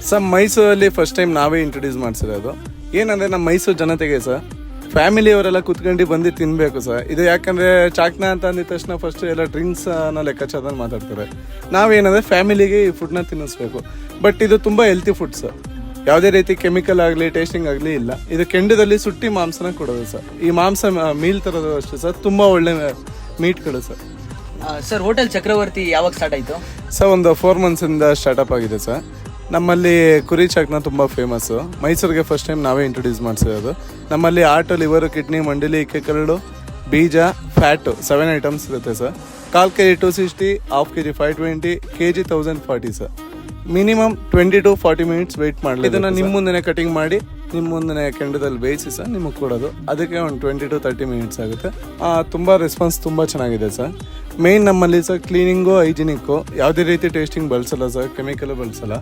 Sir ಮೈಸೂರಲ್ಲಿ first time ನಾವೇ introduce ಮಾಡಿಸಿರೋದು. ಏನಂದರೆ ನಮ್ಮ ಮೈಸೂರು ಜನತೆಗೆ ಸರ್ ಫ್ಯಾಮಿಲಿಯವರೆಲ್ಲ ಕುತ್ಕೊಂಡು ಬಂದು ತಿನ್ನಬೇಕು ಸರ್. ಇದು ಯಾಕಂದರೆ ಚಾಕ್ನ ಅಂತ ಅಂದಿದ ತಕ್ಷಣ ಫಸ್ಟ್ ಎಲ್ಲ ಡ್ರಿಂಕ್ಸ್ ಅನ್ನೋ ಲೆಕ್ಕಾಚಾರದಲ್ಲಿ ಮಾತಾಡ್ತಾರೆ. ನಾವೇನಂದರೆ ಫ್ಯಾಮಿಲಿಗೆ ಈ ಫುಡ್ನ ತಿನ್ನಿಸ್ಬೇಕು. ಬಟ್ ಇದು ತುಂಬ ಹೆಲ್ತಿ ಫುಡ್ ಸರ್. ಯಾವುದೇ ರೀತಿ ಕೆಮಿಕಲ್ ಆಗಲಿ ಟೇಸ್ಟಿಂಗ್ ಆಗಲಿ ಇಲ್ಲ. ಇದು ಕೆಂಡದಲ್ಲಿ ಸುಟ್ಟಿ ಮಾಂಸನ ಕೊಡೋದು ಸರ್. ಈ ಮಾಂಸ ಮೀಲ್ ತರೋದು ಅಷ್ಟೇ ಸರ್. ತುಂಬ ಒಳ್ಳೆ ಮೀಟ್ಗಳು ಸರ್. ಸರ್ ಹೋಟೆಲ್ ಚಕ್ರವರ್ತಿ ಯಾವಾಗ ಸ್ಟಾರ್ಟ್ ಆಯಿತು? ಸರ್ ಒಂದು 4 months ಸ್ಟಾರ್ಟಪ್ ಆಗಿದೆ ಸರ್. ನಮ್ಮಲ್ಲಿ ಕುರಿ ಚಾಕ್ನ ತುಂಬ ಫೇಮಸ್ಸು. ಮೈಸೂರಿಗೆ ಫಸ್ಟ್ ಟೈಮ್ ನಾವೇ ಇಂಟ್ರೊಡ್ಯೂಸ್ ಮಾಡಿಸಿರೋದು. ನಮ್ಮಲ್ಲಿ ಆಟು, ಲಿವರು, ಕಿಡ್ನಿ, ಮಂಡಲಿ, ಕೆಕರಳು, ಬೀಜ, ಫ್ಯಾಟು 7 items ಇರುತ್ತೆ ಸರ್. 1/4 kg 260, 1/2 kg 520, kg 1040 ಸರ್. ಮಿನಿಮಮ್ 20 to 40 minutes ವೆಯ್ಟ್ ಮಾಡಲಿ. ಇದನ್ನು ನಿಮ್ಮ ಮುಂದೆ ಕಟಿಂಗ್ ಮಾಡಿ ನಿಮ್ಮ ಮುಂದೆ ಕೆಂಡದಲ್ಲಿ ಬೇಯಿಸಿ ಸರ್ ನಿಮಗೆ ಕೊಡೋದು. ಅದಕ್ಕೆ ಒಂದು 20 to 30 minutes ಆಗುತ್ತೆ. ತುಂಬ ರೆಸ್ಪಾನ್ಸ್ ತುಂಬ ಚೆನ್ನಾಗಿದೆ ಸರ್. ಮೇಯ್ನ್ ನಮ್ಮಲ್ಲಿ ಸರ್ ಕ್ಲೀನಿಂಗು, ಹೈಜಿನಿಕ್ಕು, ಯಾವುದೇ ರೀತಿ ಟೇಸ್ಟಿಂಗ್ ಬಳಸಲ್ಲ ಸರ್, ಕೆಮಿಕಲು ಬಳಸಲ್ಲ.